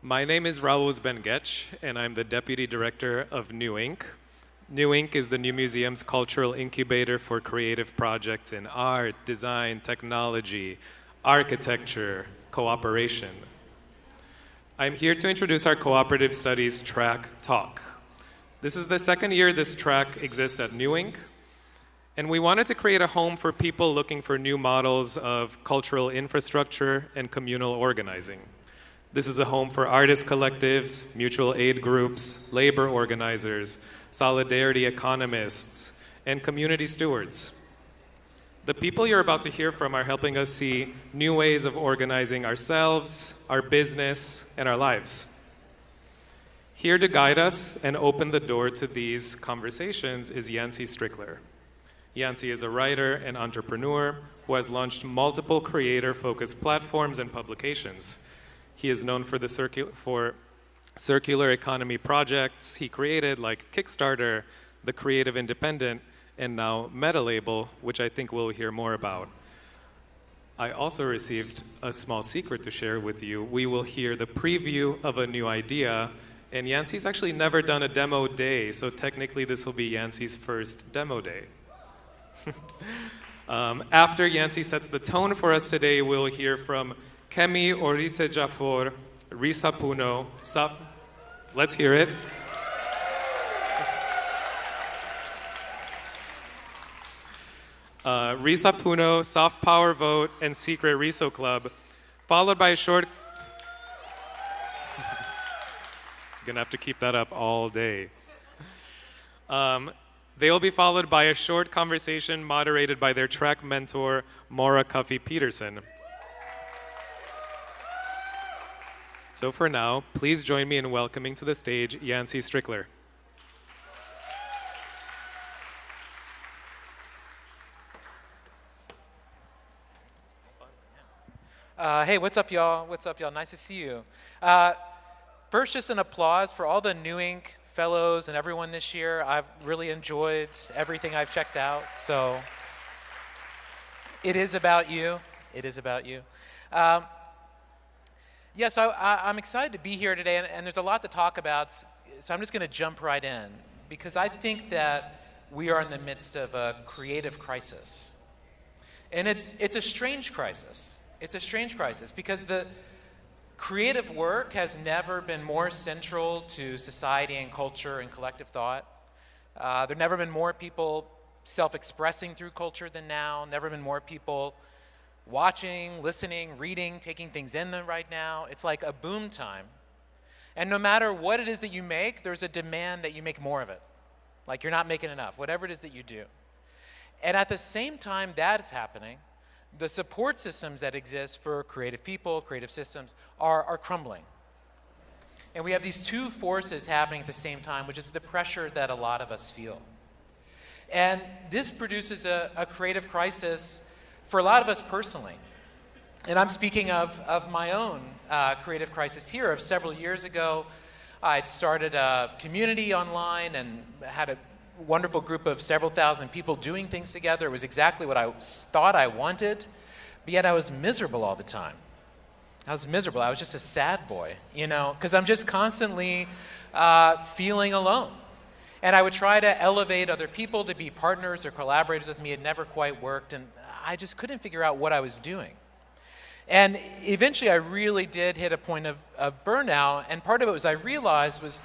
My name is Raouz Ben-Getch, and I'm the Deputy Director of New Ink. New Ink is the New Museum's cultural incubator for creative projects in art, design, technology, architecture, cooperation. I'm here to introduce our Cooperative Studies Track Talk. This is the second year this track exists at New Ink, and we wanted to create a home for people looking for new models of cultural infrastructure and communal organizing. This is a home for artist collectives, mutual aid groups, labor organizers, solidarity economists, and community stewards. The people you're about to hear from are helping us see new ways of organizing ourselves, our business, and our lives. Here to guide us and open the door to these conversations is Yancey Strickler. Yancey is a writer and entrepreneur who has launched multiple creator-focused platforms and publications. He is known for circular economy projects he created, like Kickstarter, The Creative Independent, and now Metalabel, which I think we'll hear more about. I also received a small secret to share with you. We will hear the preview of a new idea, and Yancey's actually never done a demo day, so technically this will be Yancey's first demo day. After Yancey sets the tone for us today, we'll hear from Kemi Oritsejafor, Risa Puno. Let's hear it. Risa Puno, Soft Power Vote, and Secret Riso Club, followed by a short... Gonna have to keep that up all day. They will be followed by a short conversation moderated by their track mentor, Maura Cuffie-Peterson. So for now, please join me in welcoming to the stage Yancey Strickler. Hey, what's up, y'all? What's up, y'all? Nice to see you. First, just an applause for all the New Ink fellows and everyone this year. I've really enjoyed everything I've checked out, so it is about you. It is about you. So I'm excited to be here today, and there's a lot to talk about, so I'm just going to jump right in, because I think that we are in the midst of a creative crisis. And it's a strange crisis. It's a strange crisis because the creative work has never been more central to society and culture and collective thought. There have never been more people self-expressing through culture than now. Never been more people watching, listening, reading, taking things in them right now. It's like a boom time. And no matter what it is that you make, there's a demand that you make more of it. Like you're not making enough, whatever it is that you do. And at the same time that is happening, the support systems that exist for creative people, creative systems, are crumbling. And we have these two forces happening at the same time, which is the pressure that a lot of us feel. And this produces a creative crisis for a lot of us personally. And I'm speaking of my own creative crisis here. Of several years ago, I'd started a community online and had a wonderful group of several thousand people doing things together. It was exactly what I thought I wanted, but yet I was miserable all the time. I was miserable. I was just a sad boy, because I'm just constantly feeling alone. And I would try to elevate other people to be partners or collaborators with me. It never quite worked, and I just couldn't figure out what I was doing. And eventually I really did hit a point of burnout, and part of it I realized was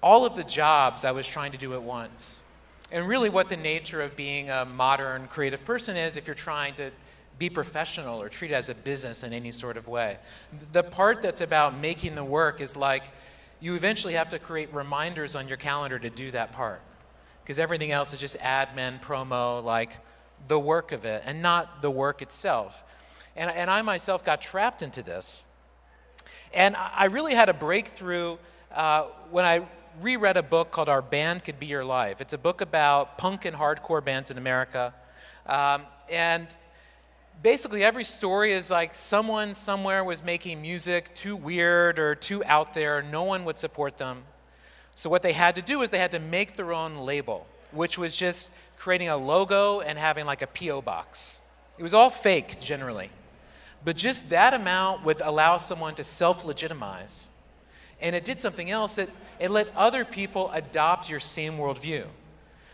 all of the jobs I was trying to do at once. And really what the nature of being a modern creative person is if you're trying to be professional or treat it as a business in any sort of way. The part that's about making the work is like you eventually have to create reminders on your calendar to do that part. Because everything else is just admin, promo, like the work of it, and not the work itself. And I myself got trapped into this. And I really had a breakthrough when I reread a book called Our Band Could Be Your Life. It's a book about punk and hardcore bands in America. And basically every story is like someone somewhere was making music too weird or too out there. No one would support them. So what they had to do is they had to make their own label, which was just creating a logo and having like a P.O. box. It was all fake generally. But just that amount would allow someone to self-legitimize. And it did something else, that it let other people adopt your same worldview.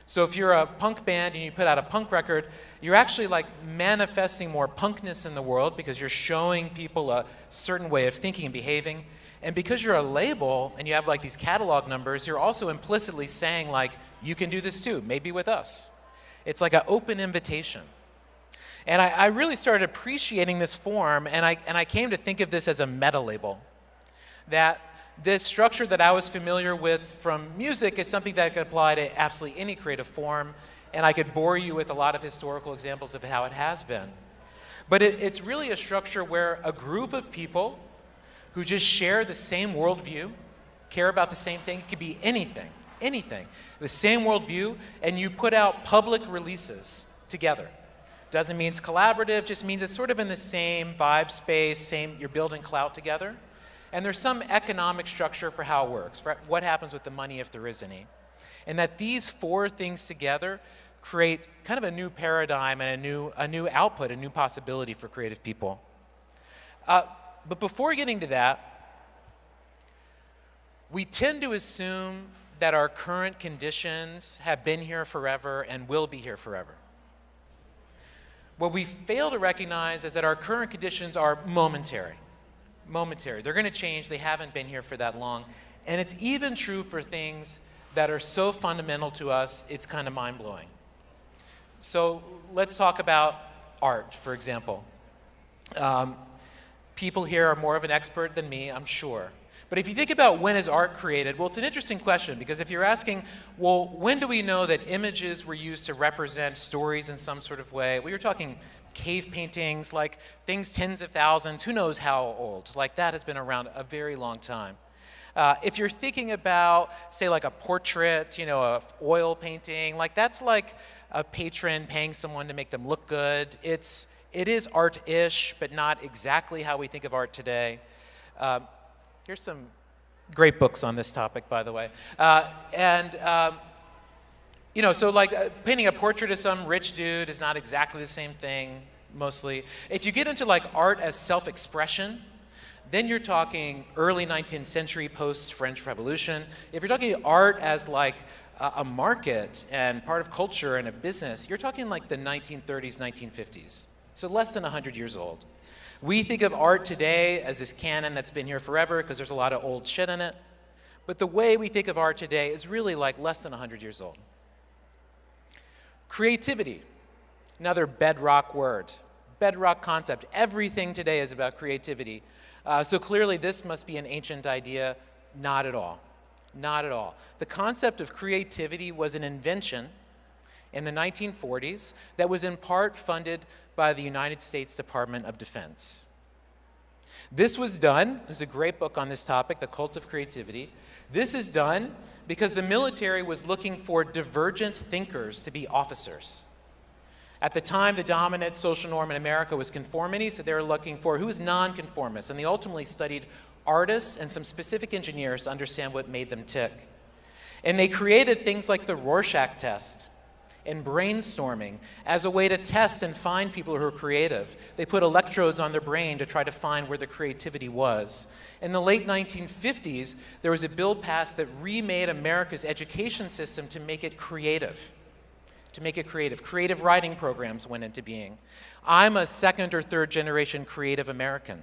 So if you're a punk band and you put out a punk record, you're actually like manifesting more punkness in the world because you're showing people a certain way of thinking and behaving. And because you're a label and you have like these catalog numbers, you're also implicitly saying like, you can do this too, maybe with us. It's like an open invitation. And I really started appreciating this form, and I came to think of this as a meta label. That this structure that I was familiar with from music is something that could apply to absolutely any creative form, and I could bore you with a lot of historical examples of how it has been. But it's really a structure where a group of people who just share the same worldview, care about the same thing, it could be anything, the same worldview, and you put out public releases together. Doesn't mean it's collaborative, just means it's sort of in the same vibe space, you're building clout together. And there's some economic structure for how it works, for what happens with the money if there is any. And that these four things together create kind of a new paradigm and a new output, a new possibility for creative people. But before getting to that, we tend to assume that our current conditions have been here forever and will be here forever. What we fail to recognize is that our current conditions are momentary. They're going to change. They haven't been here for that long. And it's even true for things that are so fundamental to us, it's kind of mind-blowing. So let's talk about art, for example. People here are more of an expert than me, I'm sure. But if you think about when is art created, well, it's an interesting question, because if you're asking, well, when do we know that images were used to represent stories in some sort of way? Well, you're talking cave paintings, like things tens of thousands, who knows how old? Like that has been around a very long time. If you're thinking about, say, like a portrait, a oil painting, like that's like a patron paying someone to make them look good. It is art-ish, but not exactly how we think of art today. Here's some great books on this topic, by the way. So like painting a portrait of some rich dude is not exactly the same thing, mostly. If you get into like art as self-expression, then you're talking early 19th century post-French Revolution. If you're talking art as like a market and part of culture and a business, you're talking like the 1930s, 1950s. So less than 100 years old. We think of art today as this canon that's been here forever because there's a lot of old shit in it. But the way we think of art today is really like less than 100 years old. Creativity, another bedrock word, bedrock concept. Everything today is about creativity. So clearly this must be an ancient idea. Not at all. Not at all. The concept of creativity was an invention in the 1940s that was in part funded by the United States Department of Defense. This was done, there's a great book on this topic, The Cult of Creativity. This is done because the military was looking for divergent thinkers to be officers. At the time, the dominant social norm in America was conformity, so they were looking for who was nonconformist, and they ultimately studied artists and some specific engineers to understand what made them tick. And they created things like the Rorschach test and brainstorming as a way to test and find people who are creative. They put electrodes on their brain to try to find where the creativity was. In the late 1950s, there was a bill passed that remade America's education system to make it creative. Creative writing programs went into being. I'm a second or third generation creative American,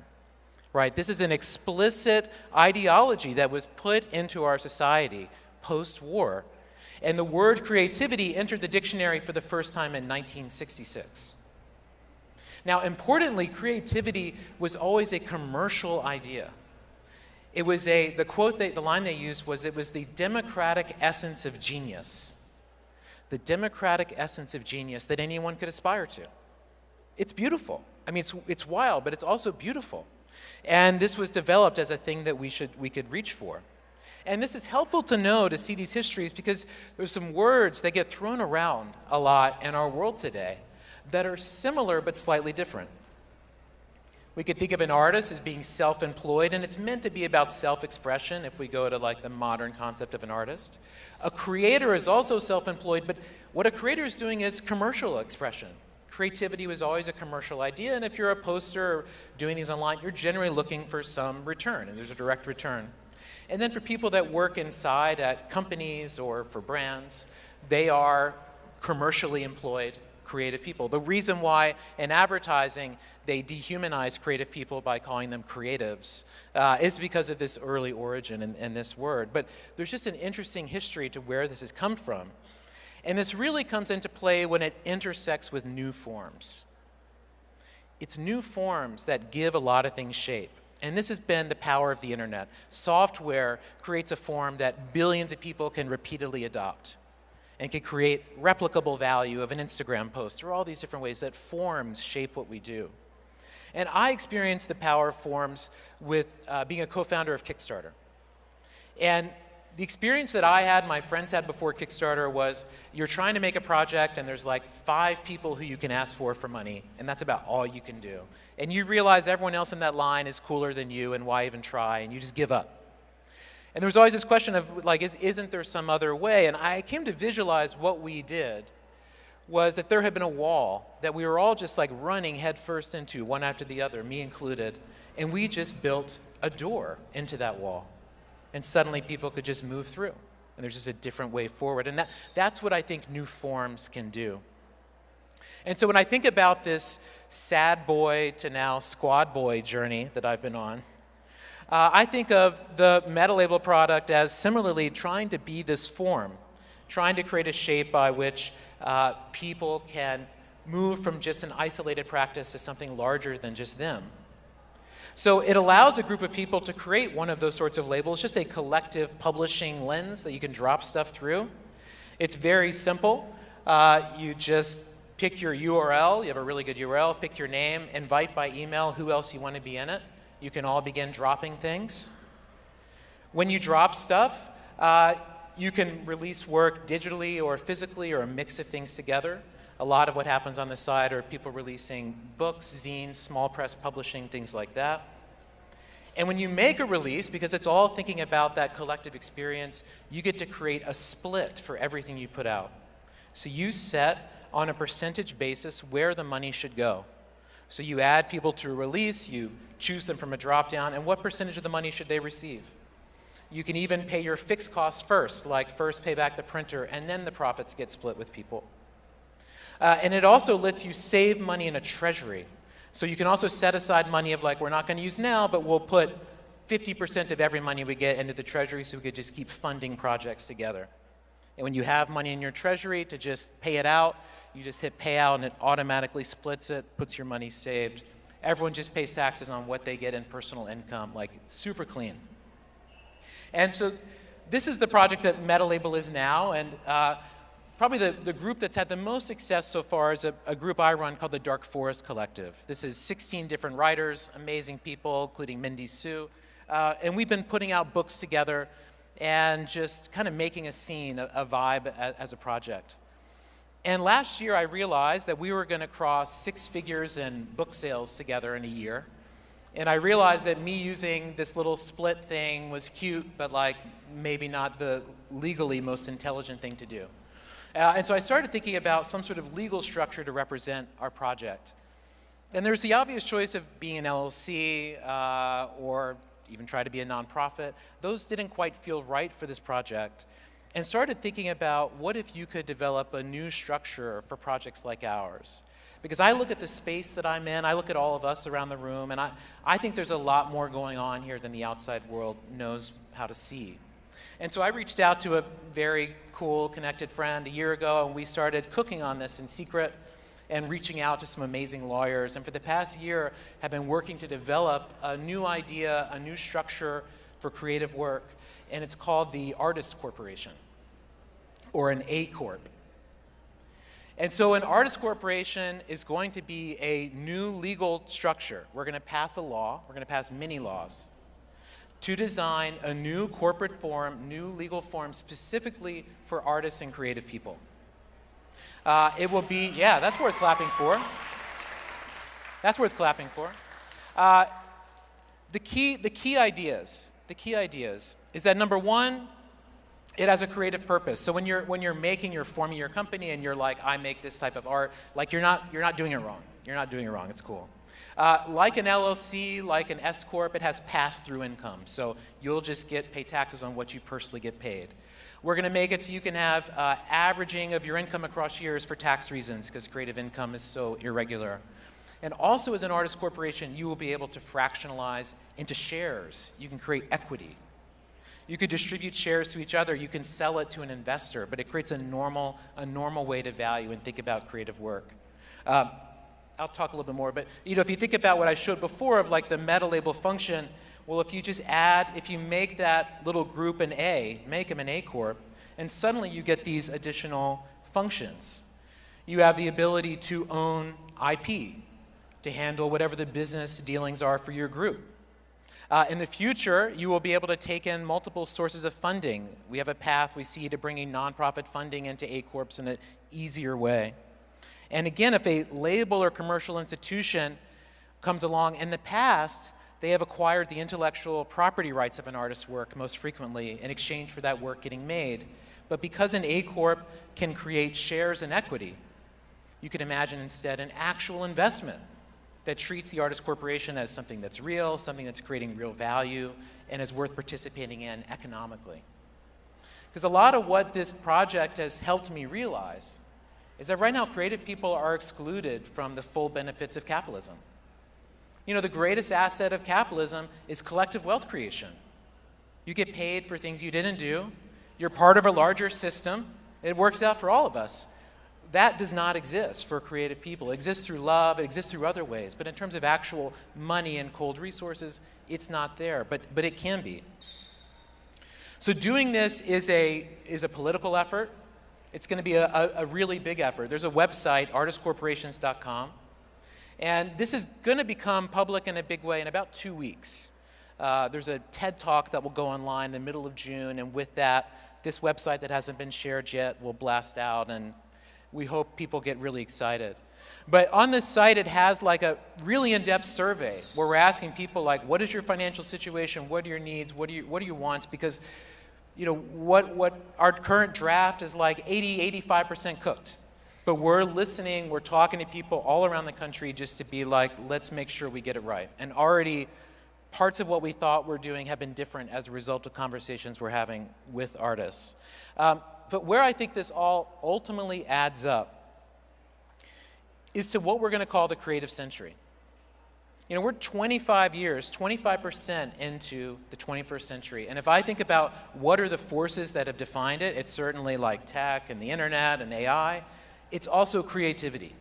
right? This is an explicit ideology that was put into our society post-war. And the word creativity entered the dictionary for the first time in 1966. Now, importantly, creativity was always a commercial idea. It was the line they used was, it was the democratic essence of genius. The democratic essence of genius that anyone could aspire to. It's beautiful. I mean, it's wild, but it's also beautiful. And this was developed as a thing that we could reach for. And this is helpful to know, to see these histories, because there's some words that get thrown around a lot in our world today that are similar but slightly different. We could think of an artist as being self-employed, and it's meant to be about self-expression if we go to like the modern concept of an artist. A creator is also self-employed, but what a creator is doing is commercial expression. Creativity was always a commercial idea, and if you're a poster or doing these online, you're generally looking for some return, and there's a direct return. And then for people that work inside at companies or for brands, they are commercially employed creative people. The reason why in advertising they dehumanize creative people by calling them creatives is because of this early origin in this word. But there's just an interesting history to where this has come from. And this really comes into play when it intersects with new forms. It's new forms that give a lot of things shape. And this has been the power of the internet. Software creates a form that billions of people can repeatedly adopt and can create replicable value of an Instagram post, or all these different ways that forms shape what we do. And I experienced the power of forms with being a co-founder of Kickstarter. And the experience that I had, my friends had before Kickstarter was you're trying to make a project and there's like 5 people who you can ask for money, and that's about all you can do. And you realize everyone else in that line is cooler than you, and why even try, and you just give up. And there was always this question of like, isn't there some other way? And I came to visualize what we did was that there had been a wall that we were all just like running headfirst into, one after the other, me included, and we just built a door into that wall. And suddenly people could just move through. And there's just a different way forward. And that's what I think new forms can do. And so when I think about this sad boy to now squad boy journey that I've been on, I think of the Metalabel product as similarly trying to be this form, trying to create a shape by which people can move from just an isolated practice to something larger than just them. So it allows a group of people to create one of those sorts of labels, just a collective publishing lens that you can drop stuff through. It's very simple. You just pick your URL. You have a really good URL. Pick your name. Invite by email who else you want to be in it. You can all begin dropping things. When you drop stuff, you can release work digitally or physically or a mix of things together. A lot of what happens on the side are people releasing books, zines, small press publishing, things like that. And when you make a release, because it's all thinking about that collective experience, you get to create a split for everything you put out. So you set on a percentage basis where the money should go. So you add people to a release, you choose them from a drop-down, and what percentage of the money should they receive? You can even pay your fixed costs first, like first pay back the printer, and then the profits get split with people. And it also lets you save money in a treasury. So you can also set aside money of like, we're not going to use now, but we'll put 50% of every money we get into the treasury so we could just keep funding projects together. And when you have money in your treasury to just pay it out, you just hit payout and it automatically splits it, puts your money saved. Everyone just pays taxes on what they get in personal income, like super clean. And so this is the project that Metalabel is now, and probably the group that's had the most success so far is a group I run called the Dark Forest Collective. This is 16 different writers, amazing people, including Mindy Sue. And we've been putting out books together and just kind of making a scene, a vibe as a project. And last year I realized that we were going to cross 6 figures in book sales together in a year. And I realized that me using this little split thing was cute, but like maybe not the legally most intelligent thing to do. And so I started thinking about some sort of legal structure to represent our project. And there's the obvious choice of being an LLC or even try to be a nonprofit. Those didn't quite feel right for this project. And started thinking about what if you could develop a new structure for projects like ours. Because I look at the space that I'm in, I look at all of us around the room, and I think there's a lot more going on here than the outside world knows how to see. And so I reached out to a very cool, connected friend a year ago, and we started cooking on this in secret and reaching out to some amazing lawyers. And for the past year, have been working to develop a new idea, a new structure for creative work, and it's called the Artist Corporation, or an A Corp. And so an artist corporation is going to be a new legal structure. We're going to pass a law, we're going to pass many laws, to design a new corporate form, new legal form specifically for artists and creative people. It will be, yeah, that's worth clapping for. That's worth clapping for. The key ideas is that number one, it has a creative purpose. So when you're forming your company and you're like, I make this type of art, like you're not doing it wrong. You're not doing it wrong. It's cool. Like an LLC, like an S Corp, it has pass-through income. So you'll just pay taxes on what you personally get paid. We're going to make it so you can have averaging of your income across years for tax reasons, because creative income is so irregular. And also as an artist corporation, you will be able to fractionalize into shares. You can create equity. You could distribute shares to each other. You can sell it to an investor, but it creates a normal way to value and think about creative work. I'll talk a little bit more, but if you think about what I showed before of like the Metalabel function, well, if you make that little group an A, make them an A Corp, and suddenly you get these additional functions. You have the ability to own IP, to handle whatever the business dealings are for your group. In the future, you will be able to take in multiple sources of funding. We have a path we see to bringing nonprofit funding into A Corps in an easier way. And again, if a label or commercial institution comes along, in the past, they have acquired the intellectual property rights of an artist's work most frequently in exchange for that work getting made. But because an A Corp can create shares and equity, you could imagine instead an actual investment that treats the artist corporation as something that's real, something that's creating real value, and is worth participating in economically. Because a lot of what this project has helped me realize is that right now creative people are excluded from the full benefits of capitalism. The greatest asset of capitalism is collective wealth creation. You get paid for things you didn't do. You're part of a larger system. It works out for all of us. That does not exist for creative people. It exists through love, it exists through other ways, but in terms of actual money and cold resources, it's not there, but it can be. So doing this is a political effort. It's going to be a really big effort. There's a website, artistcorporations.com, and this is going to become public in a big way in about 2 weeks. There's a TED Talk that will go online in the middle of June, and with that, this website that hasn't been shared yet will blast out, and we hope people get really excited. But on this site, it has like a really in-depth survey where we're asking people like, what is your financial situation? What are your needs? What are your wants? Because what our current draft is like 85% cooked. But we're listening, we're talking to people all around the country just to be like, let's make sure we get it right. And already parts of what we thought we're doing have been different as a result of conversations we're having with artists. But where I think this all ultimately adds up is to what we're going to call the creative century. We're 25% into the 21st century. And if I think about what are the forces that have defined it, it's certainly like tech and the internet and AI. It's also creativity.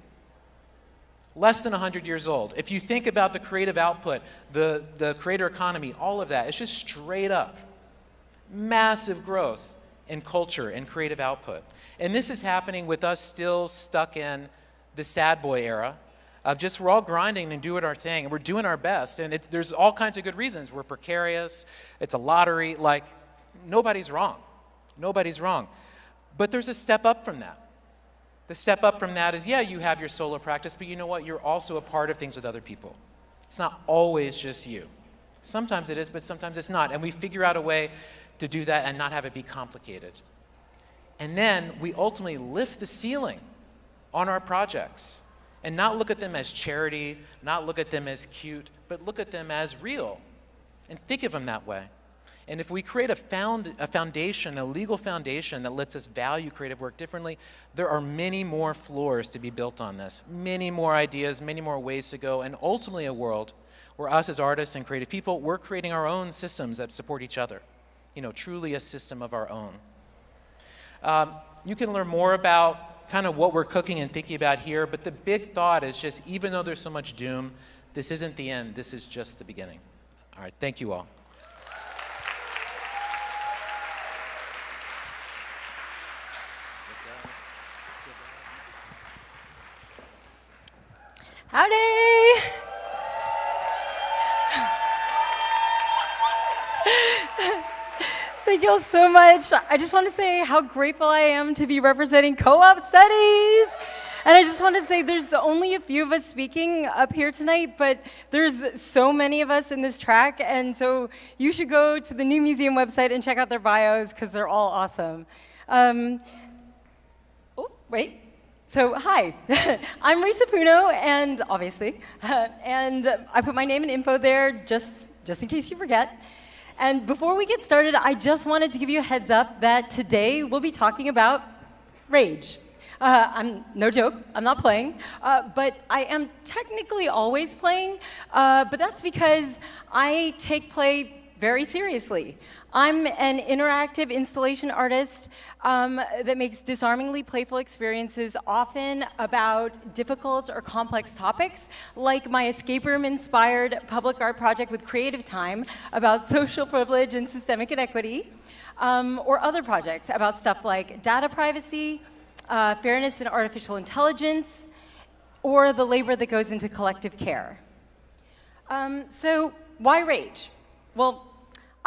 Less than 100 years old. If you think about the creative output, the creator economy, all of that, it's just straight up. Massive growth in culture and creative output. And this is happening with us still stuck in the sad boy era of just we're all grinding and doing our thing, and we're doing our best, and there's all kinds of good reasons. We're precarious, it's a lottery, like nobody's wrong. Nobody's wrong. But there's a step up from that. The step up from that is, yeah, you have your solo practice, but you know what? You're also a part of things with other people. It's not always just you. Sometimes it is, but sometimes it's not. And we figure out a way to do that and not have it be complicated. And then we ultimately lift the ceiling on our projects and not look at them as charity, not look at them as cute, but look at them as real and think of them that way. And if we create a foundation, a legal foundation that lets us value creative work differently, there are many more floors to be built on this, many more ideas, many more ways to go, and ultimately a world where us as artists and creative people, we're creating our own systems that support each other. Truly a system of our own. You can learn more about kind of what we're cooking and thinking about here, but the big thought is just, even though there's so much doom, this isn't the end, this is just the beginning. All right, thank you all. Howdy! Thank you all so much. I just want to say how grateful I am to be representing Co-op Studies. And I just want to say there's only a few of us speaking up here tonight, but there's so many of us in this track, and so you should go to the New Museum website and check out their bios because they're all awesome. Oh, wait. So, hi, I'm Risa Puno, and obviously, and I put my name and info there just in case you forget. And before we get started, I just wanted to give you a heads up that today we'll be talking about rage. No joke, I'm not playing, but I am technically always playing, but that's because I take play very seriously. I'm an interactive installation artist that makes disarmingly playful experiences, often about difficult or complex topics, like my escape room-inspired public art project with Creative Time about social privilege and systemic inequity, or other projects about stuff like data privacy, fairness in artificial intelligence, or the labor that goes into collective care. So why rage? Well,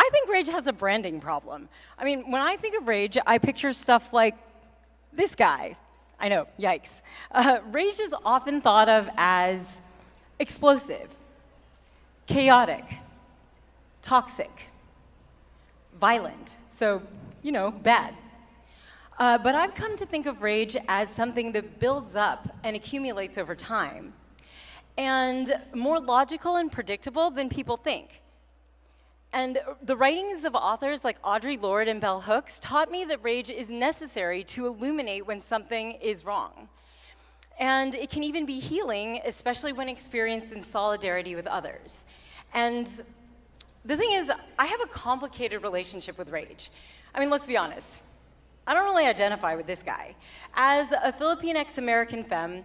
I think rage has a branding problem. I mean, when I think of rage, I picture stuff like this guy. I know, yikes. Rage is often thought of as explosive, chaotic, toxic, violent, so, bad. But I've come to think of rage as something that builds up and accumulates over time, and more logical and predictable than people think. And the writings of authors like Audre Lorde and Bell Hooks taught me that rage is necessary to illuminate when something is wrong. And it can even be healing, especially when experienced in solidarity with others. And the thing is, I have a complicated relationship with rage. I mean, let's be honest. I don't really identify with this guy. As a Filipinx-American femme,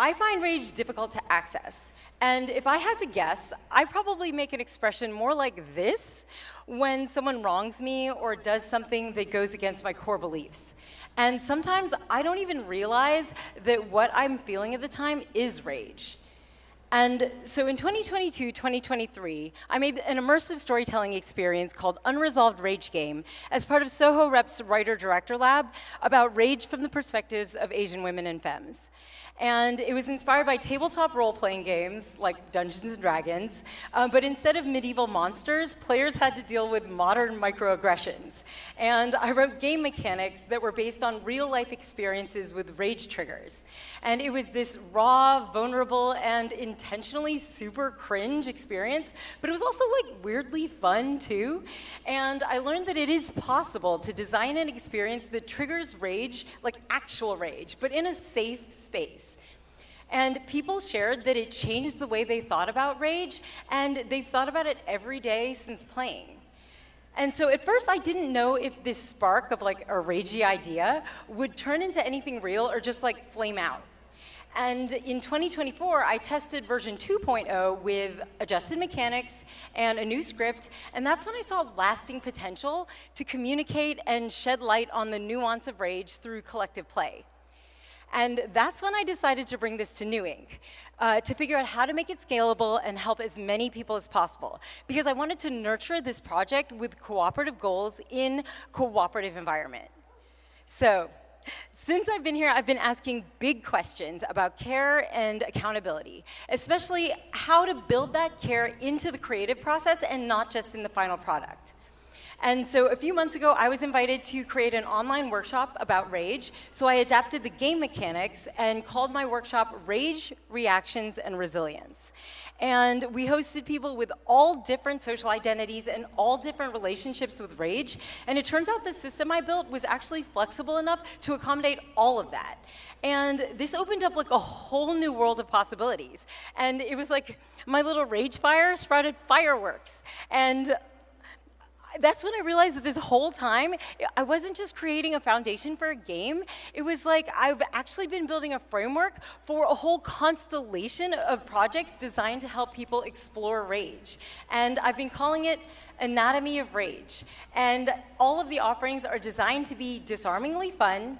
I find rage difficult to access. And if I had to guess, I probably make an expression more like this when someone wrongs me or does something that goes against my core beliefs. And sometimes I don't even realize that what I'm feeling at the time is rage. And so in 2022-2023, I made an immersive storytelling experience called Unresolved Rage Game as part of Soho Rep's Writer-Director Lab about rage from the perspectives of Asian women and femmes. And it was inspired by tabletop role-playing games like Dungeons & Dragons, but instead of medieval monsters, players had to deal with modern microaggressions. And I wrote game mechanics that were based on real-life experiences with rage triggers. And it was this raw, vulnerable, and intentionally super cringe experience, but it was also like weirdly fun too. And I learned that it is possible to design an experience that triggers rage, like actual rage, but in a safe space. And people shared that it changed the way they thought about rage, and they've thought about it every day since playing. And so at first I didn't know if this spark of like a ragey idea would turn into anything real or just like flame out. And in 2024, I tested version 2.0 with adjusted mechanics and a new script, and that's when I saw lasting potential to communicate and shed light on the nuance of rage through collective play. And that's when I decided to bring this to New Ink, to figure out how to make it scalable and help as many people as possible, because I wanted to nurture this project with cooperative goals in cooperative environment. So, since I've been here, I've been asking big questions about care and accountability, especially how to build that care into the creative process and not just in the final product. And so a few months ago, I was invited to create an online workshop about rage, so I adapted the game mechanics and called my workshop Rage, Reactions, and Resilience. And we hosted people with all different social identities and all different relationships with rage, and it turns out the system I built was actually flexible enough to accommodate all of that. And this opened up like a whole new world of possibilities. And it was like my little rage fire sprouted fireworks. And that's when I realized that this whole time, I wasn't just creating a foundation for a game. It was like I've actually been building a framework for a whole constellation of projects designed to help people explore rage. And I've been calling it Anatomy of Rage. And all of the offerings are designed to be disarmingly fun,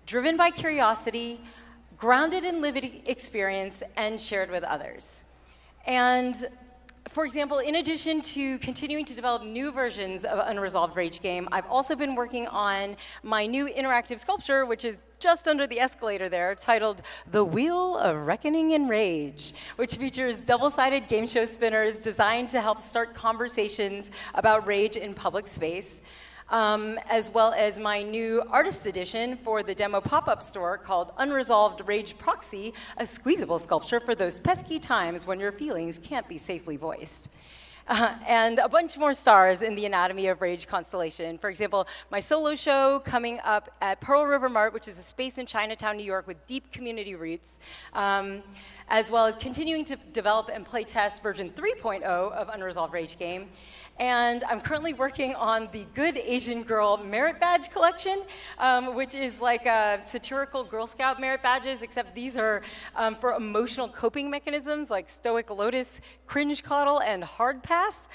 driven by curiosity, grounded in lived experience, and shared with others. And for example, in addition to continuing to develop new versions of Unresolved Rage Game, I've also been working on my new interactive sculpture, which is just under the escalator there, titled The Wheel of Reckoning and Rage, which features double-sided game show spinners designed to help start conversations about rage in public space. as well as my new artist edition for the demo pop-up store called Unresolved Rage Proxy, a squeezable sculpture for those pesky times when your feelings can't be safely voiced. And a bunch more stars in the Anatomy of Rage constellation. For example, my solo show coming up at Pearl River Mart, which is a space in Chinatown, New York with deep community roots, as well as continuing to develop and play test version 3.0 of Unresolved Rage Game. And I'm currently working on the Good Asian Girl Merit Badge collection, which is like satirical Girl Scout merit badges, except these are for emotional coping mechanisms like Stoic Lotus, Cringe Coddle, and Hard Pass.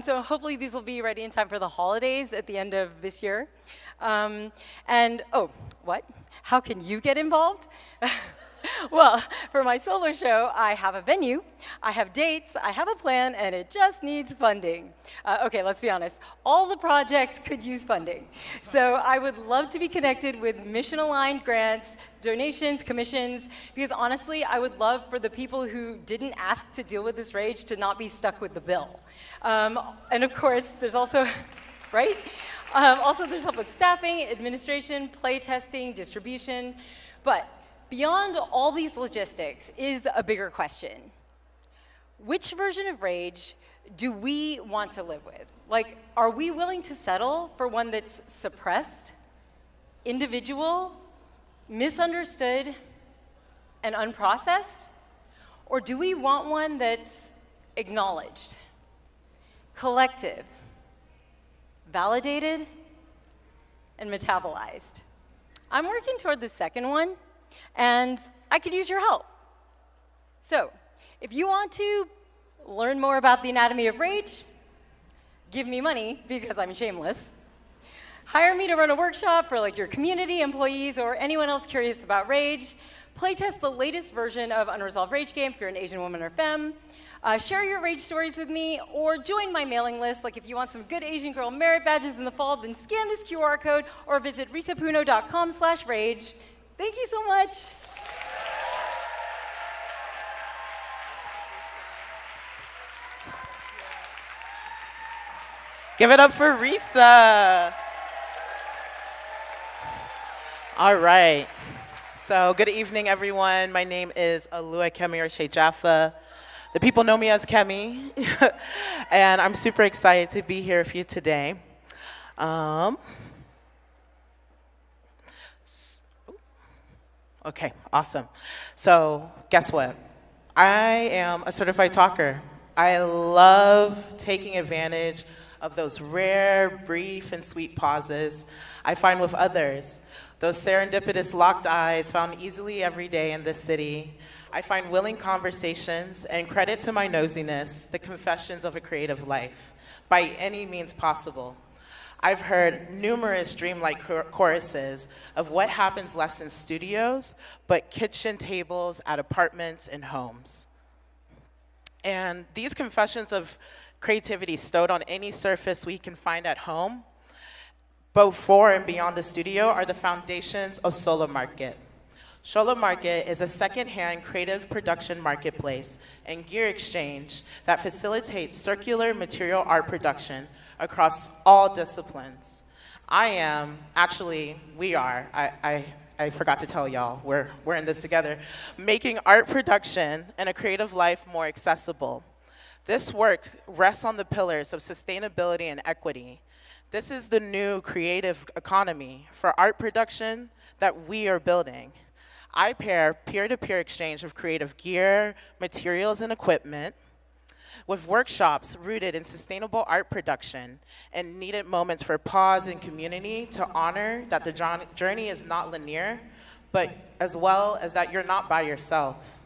So hopefully these will be ready in time for the holidays at the end of this year. And, oh, what? How can you get involved? Well, for my solo show, I have a venue, I have dates, I have a plan, and it just needs funding. Okay, let's be honest. All the projects could use funding. So I would love to be connected with mission-aligned grants, donations, commissions, because honestly, I would love for the people who didn't ask to deal with this rage to not be stuck with the bill. And of course, there's also, right? Also, there's help with staffing, administration, play testing, distribution, but beyond all these logistics is a bigger question. Which version of rage do we want to live with? Like, are we willing to settle for one that's suppressed, individual, misunderstood, and unprocessed? Or do we want one that's acknowledged, collective, validated, and metabolized? I'm working toward the second one, and I could use your help. So, if you want to learn more about the anatomy of rage, give me money because I'm shameless. Hire me to run a workshop for like your community, employees, or anyone else curious about rage. Playtest the latest version of Unresolved Rage Game if you're an Asian woman or femme. Share your rage stories with me, or join my mailing list. Like if you want some good Asian girl merit badges in the fall, then scan this QR code or visit risapuno.com/rage. Thank you so much. Give it up for Risa. All right. So good evening, everyone. My name is Oluwakemi Oritsejafor. The people know me as Kemi, and I'm super excited to be here with you today. Okay, awesome. So guess what? I am a certified talker. I love taking advantage of those rare, brief, and sweet pauses I find with others, those serendipitous locked eyes found easily every day in this city. I find willing conversations, and credit to my nosiness, the confessions of a creative life, by any means possible. I've heard numerous dreamlike choruses of what happens less in studios, but kitchen tables at apartments and homes. And these confessions of creativity stowed on any surface we can find at home, both for and beyond the studio, are the foundations of Solo Market. Solo Market is a second-hand creative production marketplace and gear exchange that facilitates circular material art production across all disciplines. I forgot to tell y'all, we're in this together, making art production and a creative life more accessible. This work rests on the pillars of sustainability and equity. This is the new creative economy for art production that we are building. I pair peer-to-peer exchange of creative gear, materials, and equipment with workshops rooted in sustainable art production and needed moments for pause and community to honor that the journey is not linear, but as well as that you're not by yourself.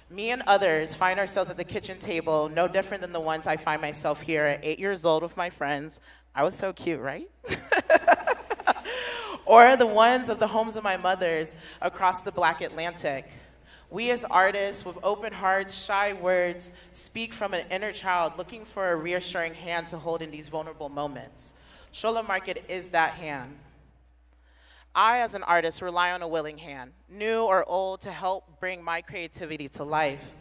Me and others find ourselves at the kitchen table, no different than the ones I find myself here at 8 years old with my friends. I was so cute, right? Or the ones of the homes of my mothers across the Black Atlantic. We as artists with open hearts, shy words, speak from an inner child looking for a reassuring hand to hold in these vulnerable moments. Solo Market is that hand. I, as an artist, rely on a willing hand, new or old, to help bring my creativity to life.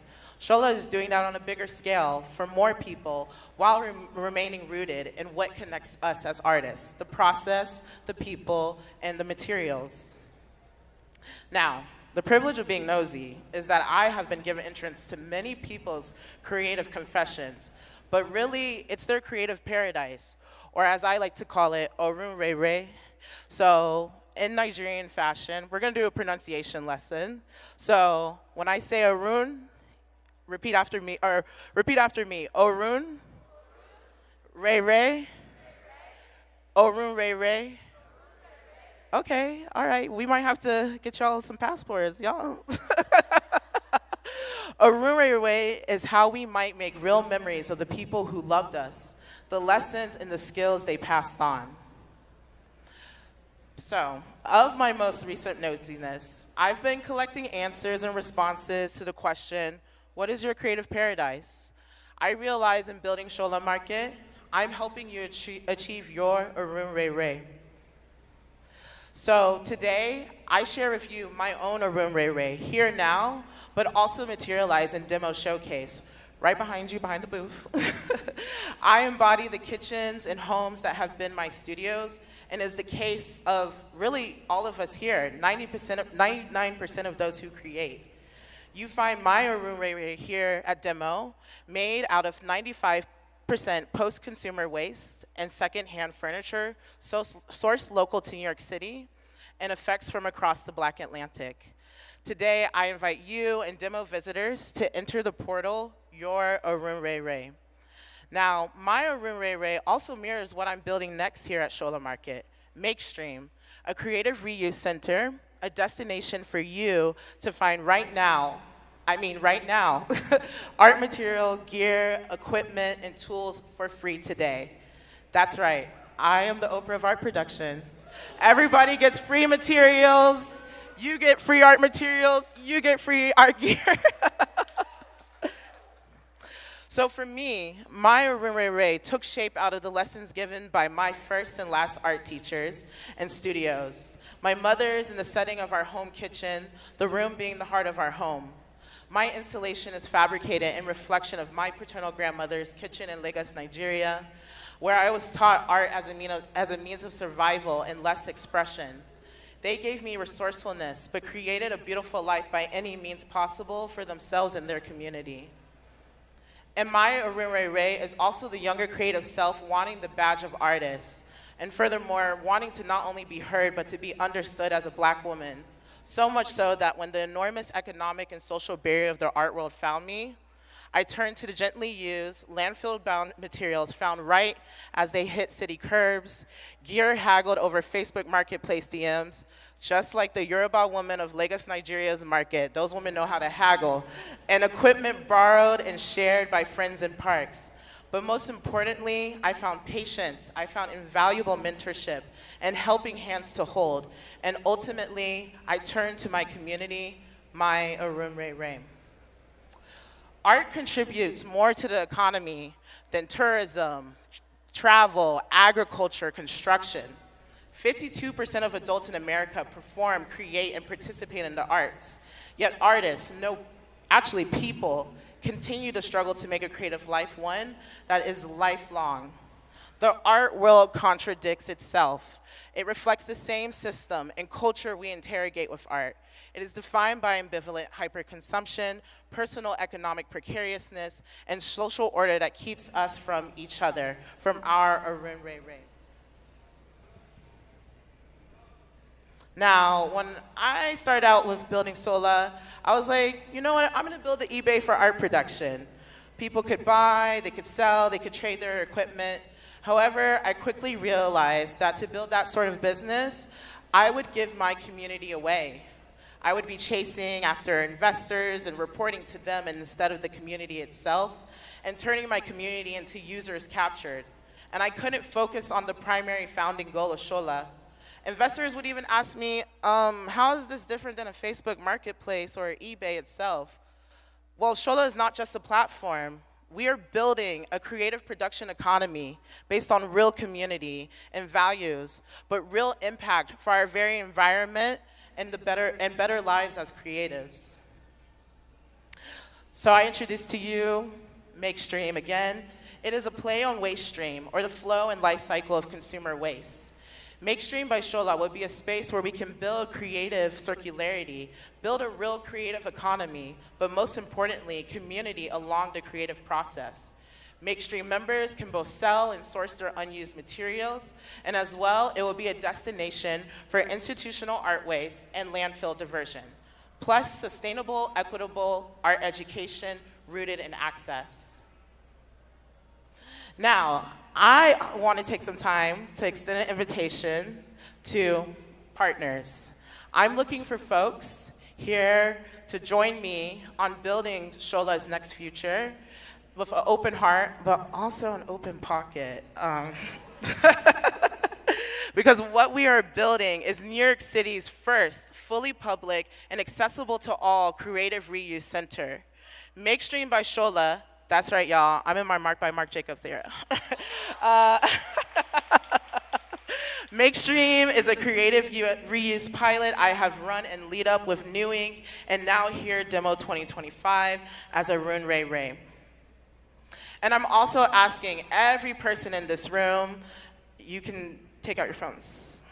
Shola is doing that on a bigger scale for more people while remaining rooted in what connects us as artists, the process, the people, and the materials. Now, the privilege of being nosy is that I have been given entrance to many people's creative confessions, but really it's their creative paradise, or as I like to call it, Orun Rere. So in Nigerian fashion, we're gonna do a pronunciation lesson. So when I say Orun, repeat after me, Orun Rere, Orun Rere. Okay, all right, we might have to get y'all some passports, y'all. Orun Rere is how we might make real memories of the people who loved us, the lessons and the skills they passed on. So, of my most recent nosiness, I've been collecting answers and responses to the question, what is your creative paradise? I realize in building Shola Market, I'm helping you achieve your Orun Rere. So today, I share with you my own Orun Rere, here now, but also materialized in Demo Showcase, right behind you, behind the booth. I embody the kitchens and homes that have been my studios, and is the case of really all of us here, 99% of those who create. You find my Orun Rere here at Demo, made out of 95% post-consumer waste and second-hand furniture, sourced local to New York City, and effects from across the Black Atlantic. Today, I invite you and Demo visitors to enter the portal, your Orun Rere. Now, my Orun Rere also mirrors what I'm building next here at Shola Market, MakeStream, a creative reuse center, a destination for you to find right now, art material, gear, equipment, and tools for free today. That's right, I am the Oprah of art production. Everybody gets free materials, you get free art materials, you get free art gear. So for me, my Orun Rere took shape out of the lessons given by my first and last art teachers and studios. My mother's in the setting of our home kitchen, the room being the heart of our home. My installation is fabricated in reflection of my paternal grandmother's kitchen in Lagos, Nigeria, where I was taught art as a means of survival and less expression. They gave me resourcefulness, but created a beautiful life by any means possible for themselves and their community. And my Orun Rere is also the younger creative self wanting the badge of artist, and furthermore, wanting to not only be heard, but to be understood as a Black woman. So much so that when the enormous economic and social barrier of the art world found me, I turned to the gently used, landfill-bound materials found right as they hit city curbs, gear haggled over Facebook Marketplace DMs, just like the Yoruba woman of Lagos, Nigeria's market. Those women know how to haggle. And equipment borrowed and shared by friends in parks. But most importantly, I found patience. I found invaluable mentorship and helping hands to hold. And ultimately, I turned to my community, my Orun Rere. Art contributes more to the economy than tourism, travel, agriculture, construction. 52% of adults in America perform, create, and participate in the arts. Yet artists, people, continue to struggle to make a creative life one that is lifelong. The art world contradicts itself. It reflects the same system and culture we interrogate with art. It is defined by ambivalent hyperconsumption, personal economic precariousness, and social order that keeps us from each other, from our Orun Rere. Now, when I started out with building Sola, I was like, you know what, I'm gonna build the eBay for art production. People could buy, they could sell, they could trade their equipment. However, I quickly realized that to build that sort of business, I would give my community away. I would be chasing after investors and reporting to them instead of the community itself, and turning my community into users captured. And I couldn't focus on the primary founding goal of Shola. Investors would even ask me, how is this different than a Facebook marketplace or eBay itself? Well, Shola is not just a platform. We are building a creative production economy based on real community and values, but real impact for our very environment and better lives as creatives. So I introduce to you Make Stream again. It is a play on waste stream, or the flow and life cycle of consumer waste. Make Stream by Shola would be a space where we can build creative circularity, build a real creative economy, but most importantly, community along the creative process. Make Stream members can both sell and source their unused materials, and as well, it will be a destination for institutional art waste and landfill diversion, plus sustainable, equitable art education rooted in access. Now, I want to take some time to extend an invitation to partners. I'm looking for folks here to join me on building Shola's next future with an open heart, but also an open pocket. Because what we are building is New York City's first fully public and accessible to all creative reuse center. Make Stream by Shola. That's right, y'all. I'm in my Mark by Marc Jacobs era. Make Stream is a creative reuse pilot I have run and lead up with New Ink, and now here DEMO2025 as a Run Ray Ray. And I'm also asking every person in this room, you can take out your phones,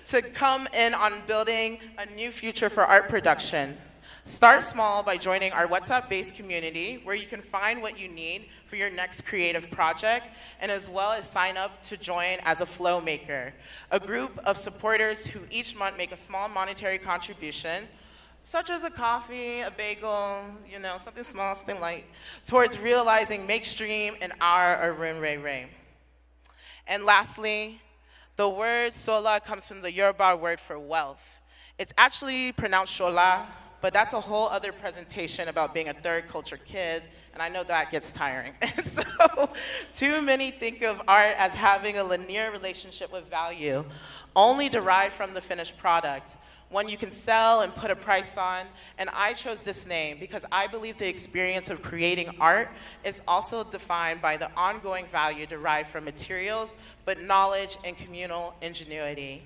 to come in on building a new future for art production. Start small by joining our WhatsApp-based community, where you can find what you need for your next creative project, and as well as sign up to join as a flow maker, a group of supporters who each month make a small monetary contribution, such as a coffee, a bagel, you know, something small, something light, towards realizing Make Stream and our Arun Ray Ray. And lastly, the word Sola comes from the Yoruba word for wealth. It's actually pronounced Shola, but that's a whole other presentation about being a third culture kid, and I know that gets tiring. So too many think of art as having a linear relationship with value, only derived from the finished product, one you can sell and put a price on. And I chose this name because I believe the experience of creating art is also defined by the ongoing value derived from materials, but knowledge and communal ingenuity.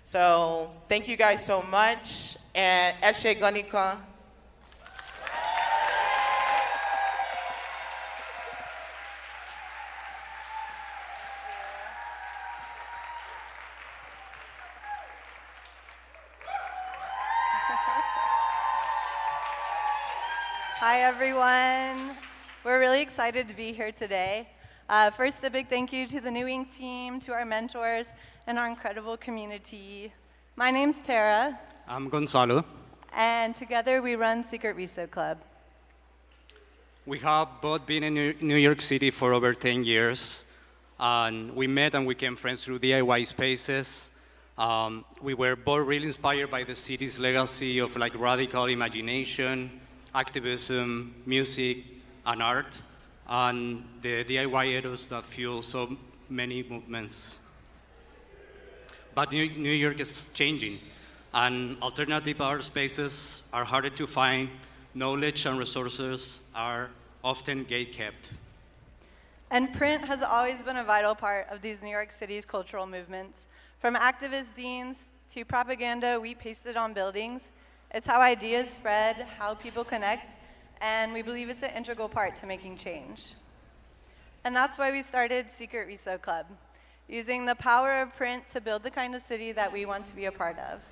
So thank you guys so much, and Eshe Gonika. Hi, everyone. We're really excited to be here today. First, a big thank you to the New Ink team, to our mentors, and our incredible community. My name's Tara. I'm Gonzalo. And together we run Secret Riso Club. We have both been in New York City for over 10 years. And we met and we became friends through DIY spaces. We were both really inspired by the city's legacy of like radical imagination, activism, music, and art, and the DIY ethos that fuel so many movements. But New York is changing, and alternative art spaces are harder to find. Knowledge and resources are often gate-kept. And print has always been a vital part of these New York City's cultural movements. From activist zines to propaganda we pasted on buildings, it's how ideas spread, how people connect, and we believe it's an integral part to making change. And that's why we started Secret Riso Club, using the power of print to build the kind of city that we want to be a part of.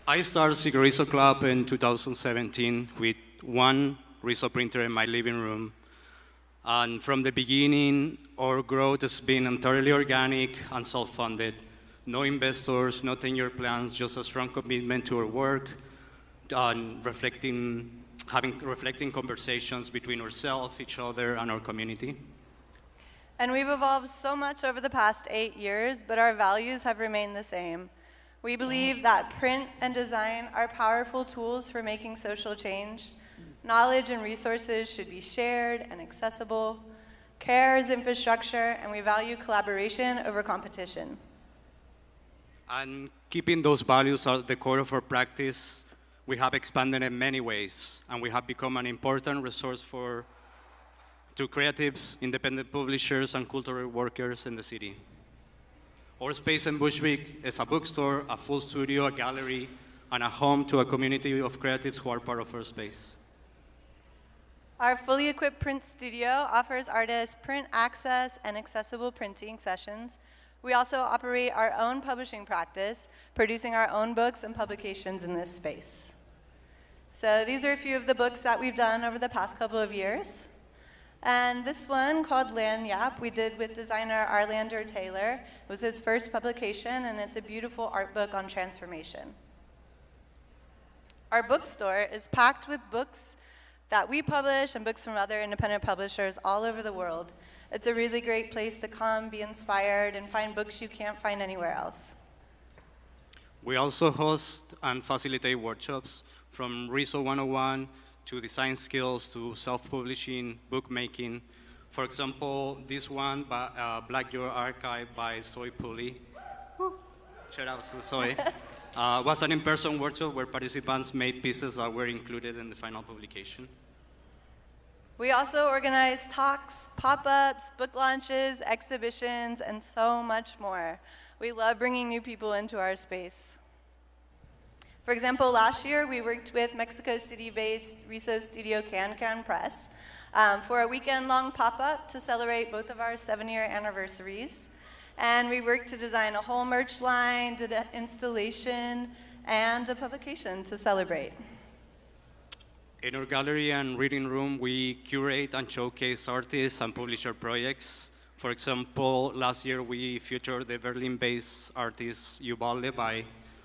I started Secret Riso Club in 2017 with one Riso printer in my living room. And from the beginning, our growth has been entirely organic and self-funded. No investors, no 10-year plans, just a strong commitment to our work, and reflecting conversations between ourselves, each other, and our community. And we've evolved so much over the past 8 years, but our values have remained the same. We believe that print and design are powerful tools for making social change. Knowledge and resources should be shared and accessible. Care is infrastructure, and we value collaboration over competition. And keeping those values at the core of our practice, we have expanded in many ways, and we have become an important resource to creatives, independent publishers, and cultural workers in the city. Our space in Bushwick is a bookstore, a full studio, a gallery, and a home to a community of creatives who are part of our space. Our fully equipped print studio offers artists print access and accessible printing sessions. We also operate our own publishing practice, producing our own books and publications in this space. So these are a few of the books that we've done over the past couple of years. And this one, called Lanyap, we did with designer Arlander Taylor. It was his first publication, and it's a beautiful art book on transformation. Our bookstore is packed with books that we publish and books from other independent publishers all over the world. It's a really great place to come, be inspired, and find books you can't find anywhere else. We also host and facilitate workshops from Riso 101 to design skills to self-publishing, bookmaking. For example, this one, Black Your Archive by Soy Pulley. Shout out to Soy. Was an in-person workshop where participants made pieces that were included in the final publication. We also organize talks, pop-ups, book launches, exhibitions, and so much more. We love bringing new people into our space. For example, last year we worked with Mexico City-based Riso Studio Can Press for a weekend-long pop-up to celebrate both of our 7-year anniversaries. And we worked to design a whole merch line, did an installation, and a publication to celebrate. In our gallery and reading room, we curate and showcase artists and publisher projects. For example, last year we featured the Berlin-based artist Uvalde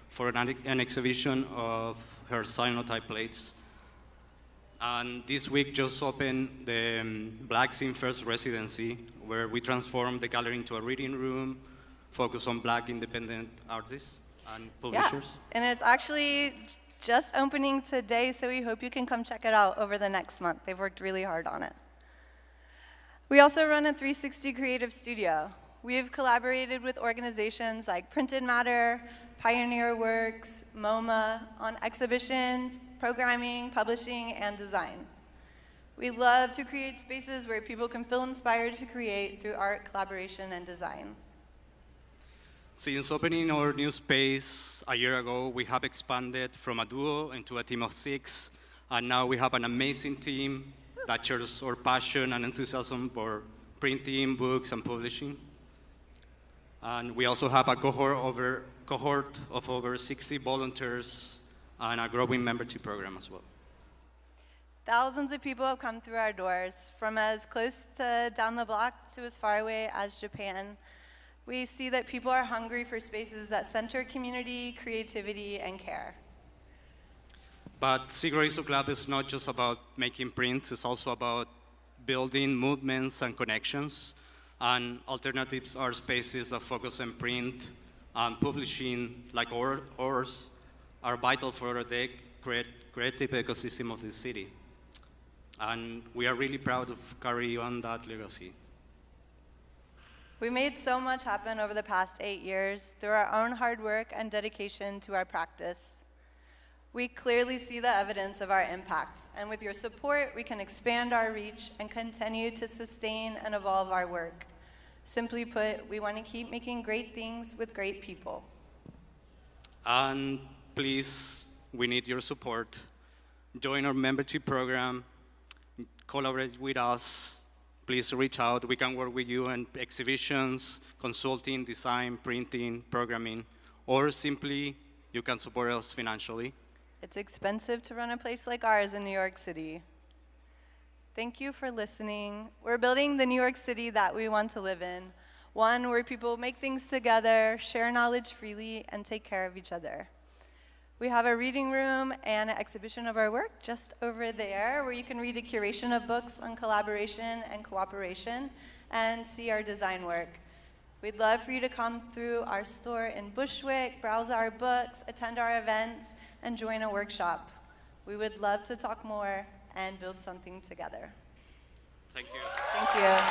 for an exhibition of her cyanotype plates. And this week just opened the Black Scene First residency, where we transformed the gallery into a reading room, focused on Black independent artists and publishers. Yeah, and it's actually just opening today, so we hope you can come check it out over the next month. They've worked really hard on it. We also run a 360 creative studio. We've collaborated with organizations like Printed Matter, Pioneer Works, MoMA on exhibitions, programming, publishing, and design. We love to create spaces where people can feel inspired to create through art, collaboration, and design. Since opening our new space a year ago, we have expanded from a duo into a team of 6, and now we have an amazing team that shares our passion and enthusiasm for printing, books, and publishing. And we also have a cohort of over 60 volunteers and a growing membership program as well. Thousands of people have come through our doors, from as close to down the block to as far away as Japan. We see that people are hungry for spaces that center community, creativity, and care. But Siglo Riso Club is not just about making prints, it's also about building movements and connections. And alternatives are spaces that focus on print and publishing, like ours, are vital for the creative ecosystem of the city. And we are really proud to carry on that legacy. We made so much happen over the past 8 years through our own hard work and dedication to our practice. We clearly see the evidence of our impacts, and with your support, we can expand our reach and continue to sustain and evolve our work. Simply put, we want to keep making great things with great people. And please, we need your support. Join our membership program, collaborate with us. Please reach out. We can work with you on exhibitions, consulting, design, printing, programming, or simply you can support us financially. It's expensive to run a place like ours in New York City. Thank you for listening. We're building the New York City that we want to live in, one where people make things together, share knowledge freely, and take care of each other. We have a reading room and an exhibition of our work just over there, where you can read a curation of books on collaboration and cooperation and see our design work. We'd love for you to come through our store in Bushwick, browse our books, attend our events, and join a workshop. We would love to talk more and build something together. Thank you. Thank you.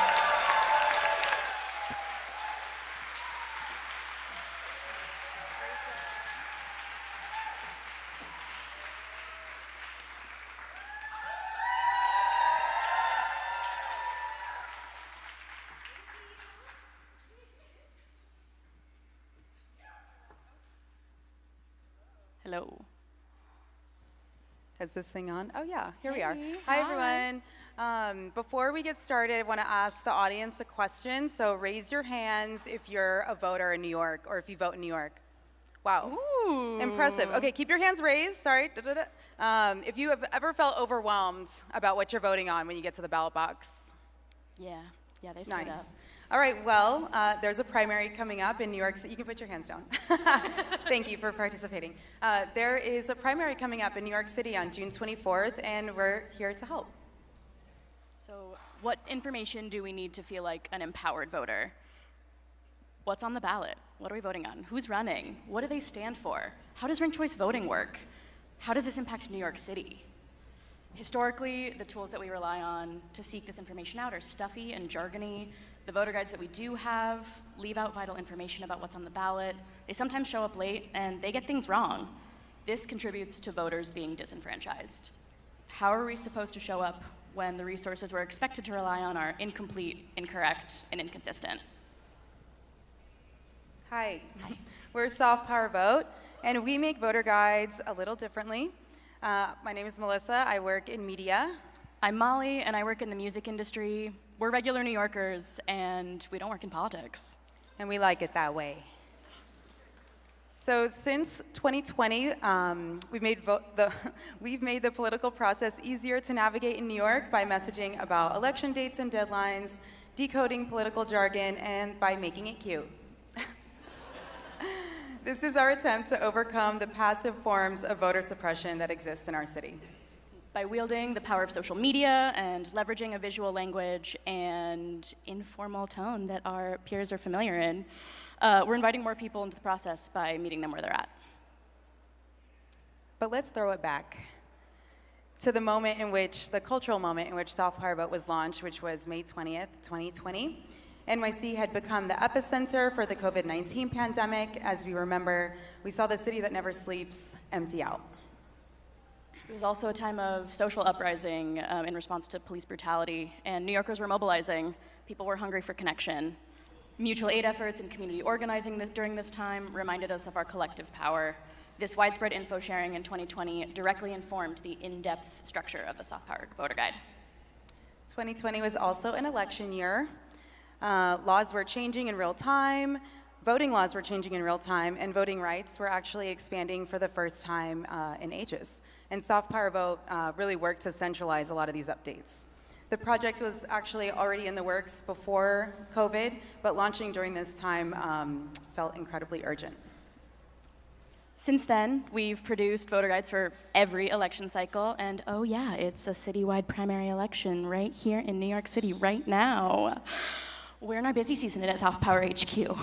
Hello. Is this thing on? Oh yeah, here we are. Hey, Hi hi. everyone. Before we get started, I want to ask the audience a question. So raise your hands if you're a voter in New York or if you vote in New York. Wow. Ooh. Impressive. Okay, keep your hands raised. Sorry. If you have ever felt overwhelmed about what you're voting on when you get to the ballot box. Yeah, they stood up. Nice. All right, well, there's a primary coming up in New York City. You can put your hands down. Thank you for participating. There is a primary coming up in New York City on June 24th, and we're here to help. So what information do we need to feel like an empowered voter? What's on the ballot? What are we voting on? Who's running? What do they stand for? How does ranked choice voting work? How does this impact New York City? Historically, the tools that we rely on to seek this information out are stuffy and jargony. The voter guides that we do have leave out vital information about what's on the ballot. They sometimes show up late, and they get things wrong. This contributes to voters being disenfranchised. How are we supposed to show up when the resources we're expected to rely on are incomplete, incorrect, and inconsistent? Hi. We're Soft Power Vote, and we make voter guides a little differently. My name is Melissa. I work in media. I'm Molly, and I work in the music industry. We're regular New Yorkers, and we don't work in politics. And we like it that way. So since 2020, we've made the political process easier to navigate in New York by messaging about election dates and deadlines, decoding political jargon, and by making it cute. This is our attempt to overcome the passive forms of voter suppression that exist in our city. By wielding the power of social media and leveraging a visual language and informal tone that our peers are familiar in, we're inviting more people into the process by meeting them where they're at. But let's throw it back to the cultural moment in which Soft Power Vote was launched, which was May 20th, 2020. NYC had become the epicenter for the COVID-19 pandemic. As we remember, we saw the city that never sleeps empty out. It was also a time of social uprising in response to police brutality, and New Yorkers were mobilizing. People were hungry for connection. Mutual aid efforts and community organizing during this time reminded us of our collective power. This widespread info sharing in 2020 directly informed the in-depth structure of the Soft Power Voter Guide. 2020 was also an election year. Laws were changing in real time. Voting laws were changing in real time, and voting rights were actually expanding for the first time in ages. And Soft Power Vote really worked to centralize a lot of these updates. The project was actually already in the works before COVID, but launching during this time felt incredibly urgent. Since then, we've produced voter guides for every election cycle, and oh yeah, it's a citywide primary election right here in New York City right now. We're in our busy season at Soft Power HQ.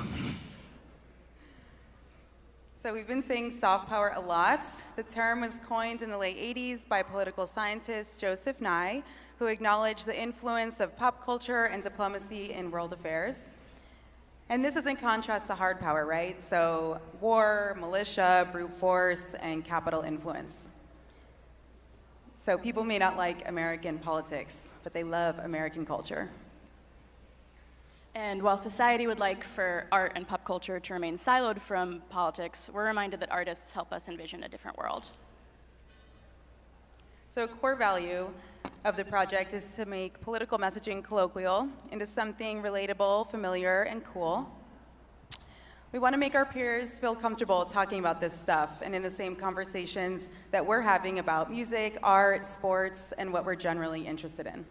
So we've been saying soft power a lot. The term was coined in the late 80s by political scientist Joseph Nye, who acknowledged the influence of pop culture and diplomacy in world affairs. And this is in contrast to hard power, right? So war, militia, brute force, and capital influence. So people may not like American politics, but they love American culture. And while society would like for art and pop culture to remain siloed from politics, we're reminded that artists help us envision a different world. So a core value of the project is to make political messaging colloquial into something relatable, familiar, and cool. We want to make our peers feel comfortable talking about this stuff and in the same conversations that we're having about music, art, sports, and what we're generally interested in.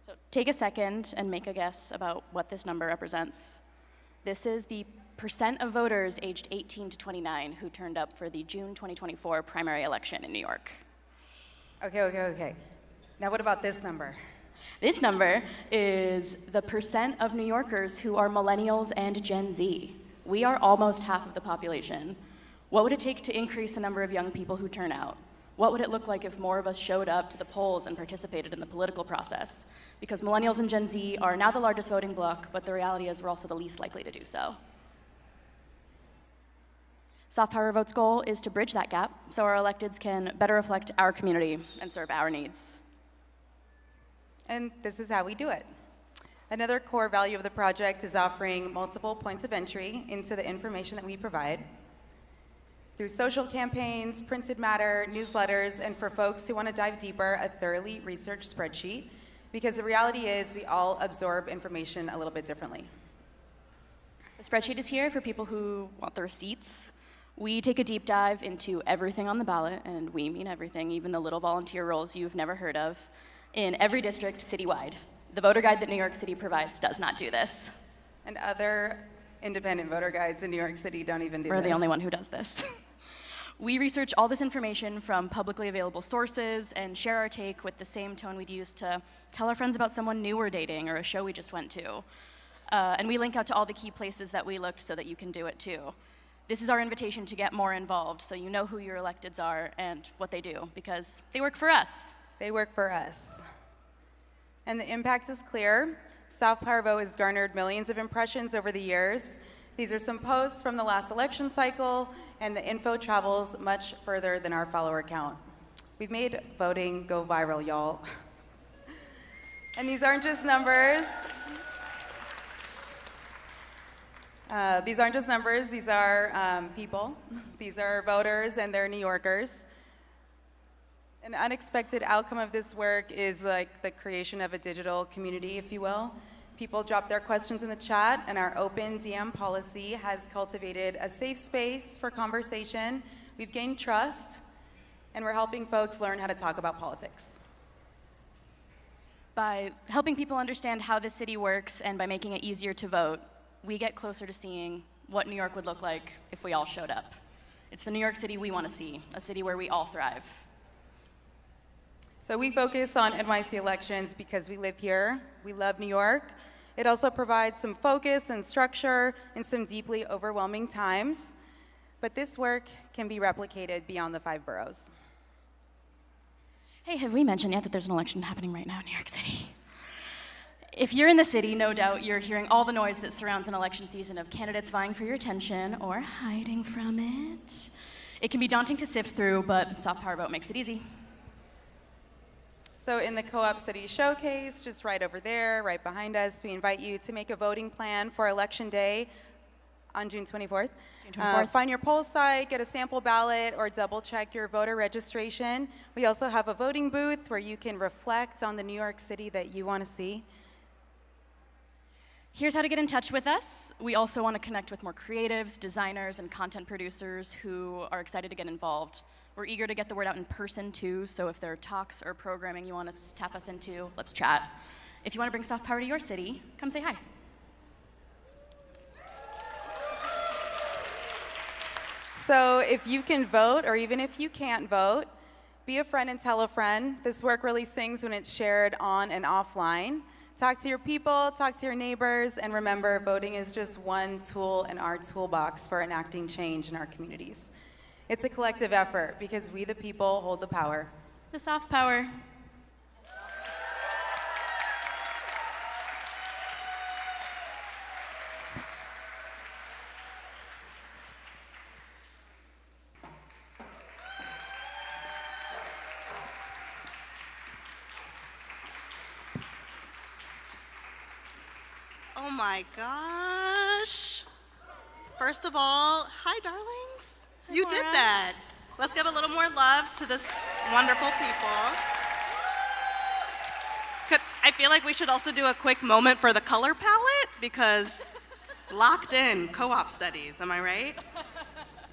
So take a second and make a guess about what this number represents. This is the percent of voters aged 18 to 29 who turned up for the June 2024 primary election in New York. Okay. Now what about this number? This number is the percent of New Yorkers who are millennials and Gen Z. We are almost half of the population. What would it take to increase the number of young people who turn out? What would it look like if more of us showed up to the polls and participated in the political process? Because millennials and Gen Z are now the largest voting bloc, but the reality is we're also the least likely to do so. Soft Power Vote's goal is to bridge that gap so our electeds can better reflect our community and serve our needs. And this is how we do it. Another core value of the project is offering multiple points of entry into the information that we provide. through social campaigns, printed matter, newsletters, and for folks who want to dive deeper, a thoroughly researched spreadsheet, because the reality is we all absorb information a little bit differently. The spreadsheet is here for people who want the receipts. We take a deep dive into everything on the ballot, and we mean everything, even the little volunteer roles you've never heard of, in every district citywide. The voter guide that New York City provides does not do this. And other independent voter guides in New York City don't even do this. We're the only one who does this. We research all this information from publicly available sources and share our take with the same tone we'd use to tell our friends about someone new we're dating or a show we just went to. And we link out to all the key places that we looked so that you can do it too. This is our invitation to get more involved so you know who your electeds are and what they do, because they work for us. They work for us. And the impact is clear. Soft Power Vote has garnered millions of impressions over the years. These are some posts from the last election cycle, and the info travels much further than our follower count. We've made voting go viral, y'all. And these aren't just numbers. These aren't just numbers, these are people. These are voters and they're New Yorkers. An unexpected outcome of this work is like the creation of a digital community, if you will. People drop their questions in the chat, and our open DM policy has cultivated a safe space for conversation. We've gained trust, and we're helping folks learn how to talk about politics. By helping people understand how the city works and by making it easier to vote, we get closer to seeing what New York would look like if we all showed up. It's the New York City we want to see, a city where we all thrive. So we focus on NYC elections because we live here. We love New York. It also provides some focus and structure in some deeply overwhelming times. But this work can be replicated beyond the 5 boroughs. Hey, have we mentioned yet that there's an election happening right now in New York City? If you're in the city, no doubt you're hearing all the noise that surrounds an election season of candidates vying for your attention or hiding from it. It can be daunting to sift through, but Soft Power Vote makes it easy. So in the Co-op City Showcase, just right over there, right behind us, we invite you to make a voting plan for Election Day on June 24th. Find your poll site, get a sample ballot, or double check your voter registration. We also have a voting booth where you can reflect on the New York City that you want to see. Here's how to get in touch with us. We also want to connect with more creatives, designers, and content producers who are excited to get involved. We're eager to get the word out in person too, so if there are talks or programming you want to tap us into, let's chat. If you want to bring soft power to your city, come say hi. So if you can vote, or even if you can't vote, be a friend and tell a friend. This work really sings when it's shared on and offline. Talk to your people, talk to your neighbors, and remember, voting is just one tool in our toolbox for enacting change in our communities. It's a collective effort because we, the people, hold the power. The soft power. Oh my gosh. First of all, hi darlings. You did that. Let's give a little more love to this wonderful people. I feel like we should also do a quick moment for the color palette because locked in co-op studies, am I right?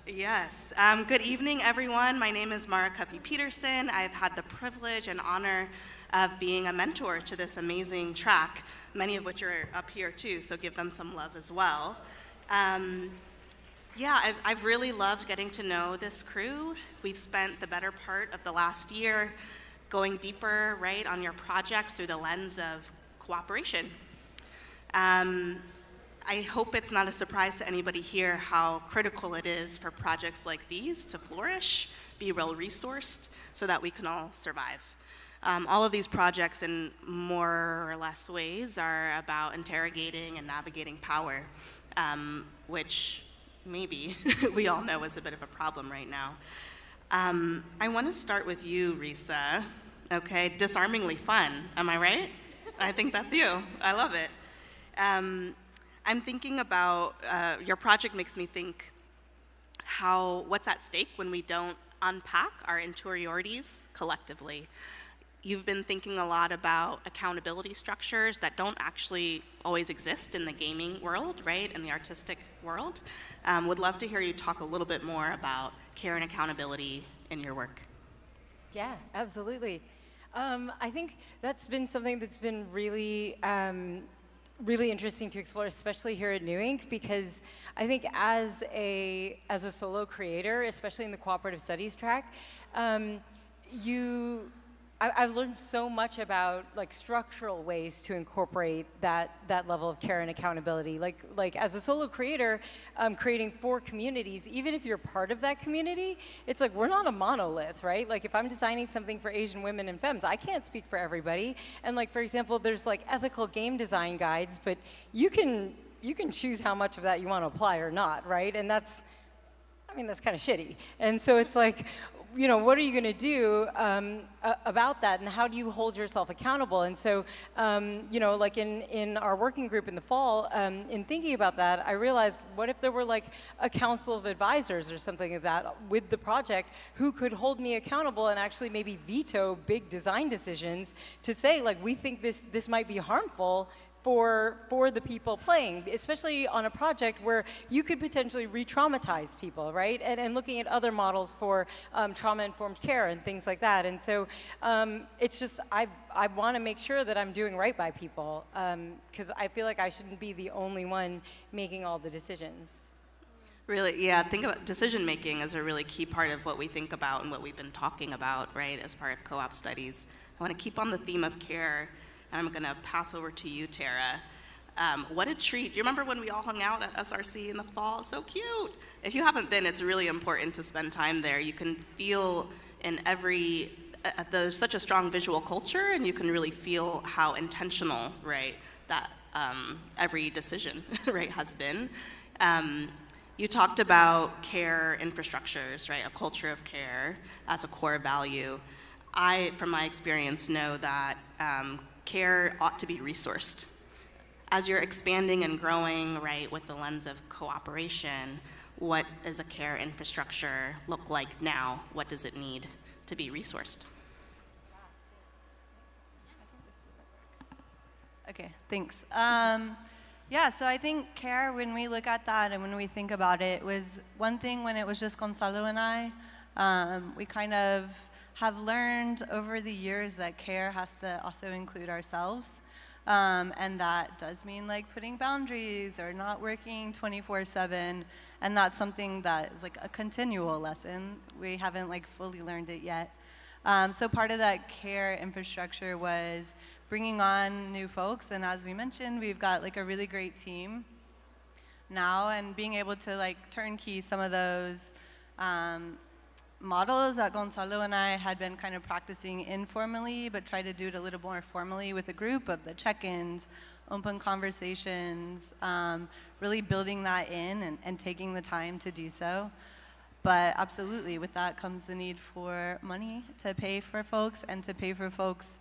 Yes. Good evening, everyone. My name is Maura Cuffie-Peterson. I've had the privilege and honor of being a mentor to this amazing track, many of which are up here too, so give them some love as well. I've really loved getting to know this crew. We've spent the better part of the last year going deeper, right, on your projects through the lens of cooperation. I hope it's not a surprise to anybody here how critical it is for projects like these to flourish, be well-resourced, so that we can all survive. All of these projects, in more or less ways, are about interrogating and navigating power, which maybe we all know is a bit of a problem right now. I want to start with you, Risa. Okay, disarmingly fun, am I right? I think that's you. I love it. I'm thinking about, your project makes me think what's at stake when we don't unpack our interiorities collectively. You've been thinking a lot about accountability structures that don't actually always exist in the gaming world, right, in the artistic world. Would love to hear you talk a little bit more about care and accountability in your work. Yeah, absolutely. I think that's been something that's been really, really interesting to explore, especially here at New Ink, because I think as a solo creator, especially in the Cooperative Studies track, I've learned so much about like structural ways to incorporate that level of care and accountability. Like as a solo creator, creating for communities, even if you're part of that community, it's like we're not a monolith, right? Like if I'm designing something for Asian women and femmes, I can't speak for everybody. And like for example, there's like ethical game design guides, but you can choose how much of that you want to apply or not, right? And that's kind of shitty. And so it's like, what are you going to do about that, and how do you hold yourself accountable? And so, like in our working group in the fall, in thinking about that, I realized, what if there were like a council of advisors or something like that with the project who could hold me accountable and actually maybe veto big design decisions to say, like, we think this might be harmful for the people playing, especially on a project where you could potentially re-traumatize people, right? And looking at other models for trauma-informed care and things like that. And so it's just, I want to make sure that I'm doing right by people, because I feel like I shouldn't be the only one making all the decisions. Really, yeah, think about decision making as a really key part of what we think about and what we've been talking about, right, as part of co-op studies. I want to keep on the theme of care. I'm going to pass over to you, Tara. What a treat. Do you remember when we all hung out at SRC in the fall? So cute. If you haven't been, it's really important to spend time there. You can feel in there's such a strong visual culture, and you can really feel how intentional, right, that every decision, right, has been. You talked about care infrastructures, right, a culture of care as a core value. I, from my experience, know that care ought to be resourced. As you're expanding and growing, right, with the lens of cooperation, what does a care infrastructure look like now? What does it need to be resourced? Okay, thanks. So I think care, when we look at that and when we think about it, was one thing when it was just Gonzalo and I. We kind of have learned over the years that care has to also include ourselves. And that does mean like putting boundaries or not working 24/7. And that's something that is like a continual lesson. We haven't like fully learned it yet. So part of that care infrastructure was bringing on new folks. And as we mentioned, we've got like a really great team now, and being able to like turnkey some of those models that Gonzalo and I had been kind of practicing informally, but try to do it a little more formally with a group of the check-ins, open conversations, really building that in and taking the time to do so. But absolutely, with that comes the need for money to pay for folks, and to pay for folks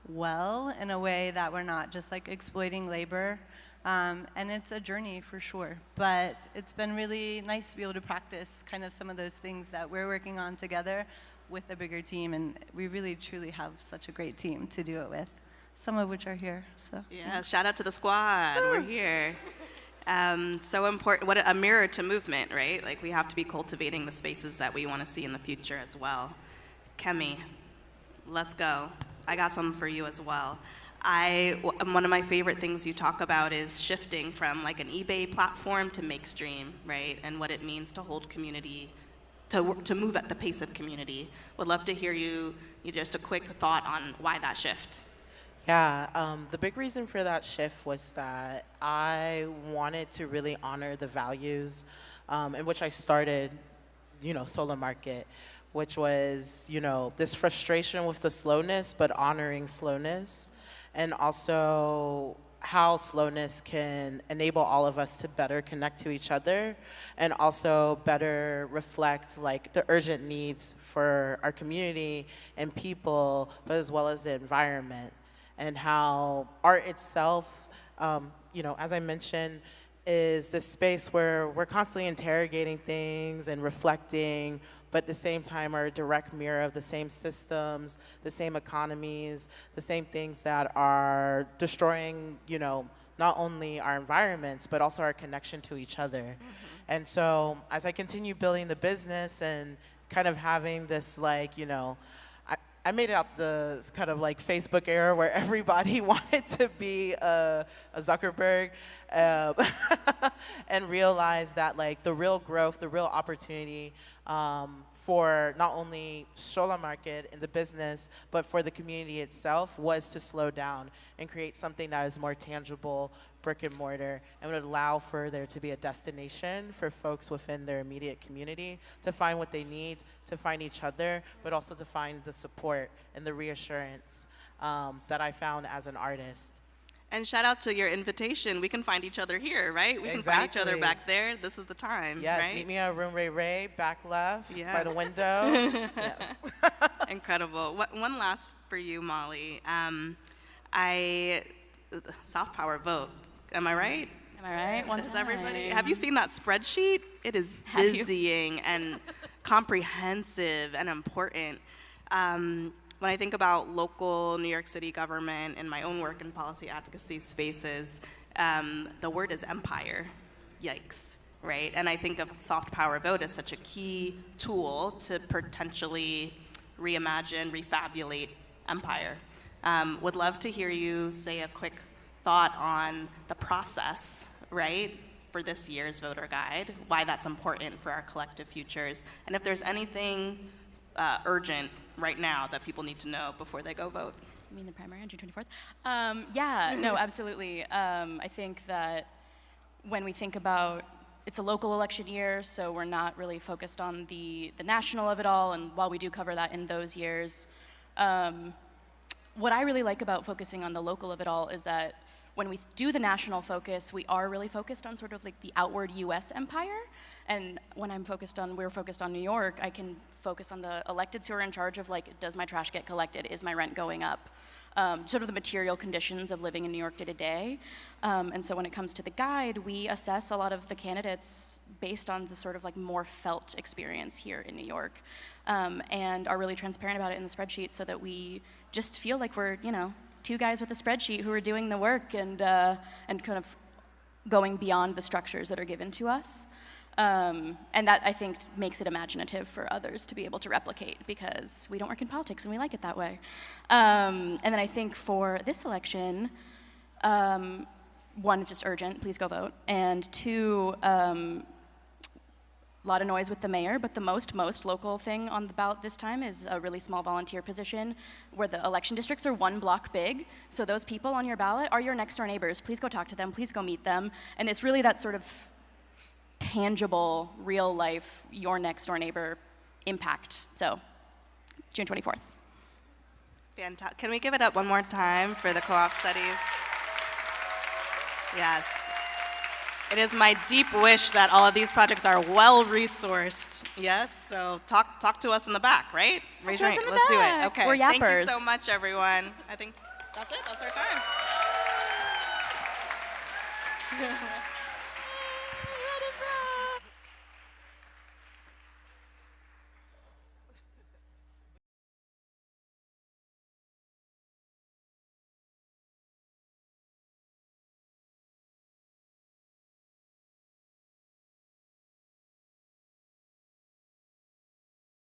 well in a way that we're not just like exploiting labor. And it's a journey for sure, but it's been really nice to be able to practice kind of some of those things that we're working on together with a bigger team, and we really truly have such a great team to do it with, some of which are here. So yeah, shout out to the squad. We're here. So important. What a mirror to movement, right? Like, we have to be cultivating the spaces that we want to see in the future as well. Kemi, let's go. I got something for you as well. One of my favorite things you talk about is shifting from like an eBay platform to Makestream, right? And what it means to hold community, to move at the pace of community. Would love to hear you just a quick thought on why that shift. Yeah, the big reason for that shift was that I wanted to really honor the values in which I started, Solar Market, which was, this frustration with the slowness, but honoring slowness. And also how slowness can enable all of us to better connect to each other, and also better reflect like the urgent needs for our community and people, but as well as the environment. And how art itself, as I mentioned, is this space where we're constantly interrogating things and reflecting, but at the same time are a direct mirror of the same systems, the same economies, the same things that are destroying, not only our environments, but also our connection to each other. Mm-hmm. And so as I continue building the business and kind of having this I made it out the kind of Facebook era where everybody wanted to be a Zuckerberg, and realized that the real growth, the real opportunity for not only Shola market and the business, but for the community itself was to slow down and create something that is more tangible, brick and mortar, and would allow for there to be a destination for folks within their immediate community to find what they need, to find each other, but also to find the support and the reassurance that I found as an artist. And shout out to your invitation. We can find each other here, right? We can find each other back there. This is the time, yes, right? Meet me at Room Ray Ray, back left, by the windows. Yes. Incredible. One last for you, Molly. Soft power vote. Am I right? Am I right? One time. Everybody, have you seen that spreadsheet? It is dizzying and comprehensive and important. When I think about local New York City government and my own work in policy advocacy spaces, the word is empire. Yikes, right? And I think of soft power vote as such a key tool to potentially reimagine, refabulate empire. Would love to hear you say a quick thought on the process, right, for this year's voter guide, why that's important for our collective futures, and if there's anything urgent right now that people need to know before they go vote. You mean the primary on June 24th? Yeah, no, absolutely. I think that when we think about, it's a local election year, so we're not really focused on the national of it all, and while we do cover that in those years, what I really like about focusing on the local of it all is that when we do the national focus, we are really focused on sort of the outward US empire. And when we're focused on New York, I can focus on the electeds who are in charge of does my trash get collected? Is my rent going up? Sort of the material conditions of living in New York day to day. And so when it comes to the guide, we assess a lot of the candidates based on the sort of more felt experience here in New York, and are really transparent about it in the spreadsheet so that we just feel like we're, two guys with a spreadsheet who are doing the work and kind of going beyond the structures that are given to us. And that, I think, makes it imaginative for others to be able to replicate because we don't work in politics and we like it that way. And then I think for this election, one, it's just urgent, please go vote. And two, a lot of noise with the mayor, but the most local thing on the ballot this time is a really small volunteer position where the election districts are 1 block big. So those people on your ballot are your next door neighbors. Please go talk to them, please go meet them. And it's really that sort of tangible, real life, your next door neighbor impact. So June 24th. Fantastic. Can we give it up one more time for the co-op studies? Yes. It is my deep wish that all of these projects are well-resourced. Yes, so talk to us in the back, right? Raise your hand. Let's do it. Okay. We're yappers. Thank you so much, everyone. I think that's it. That's our time.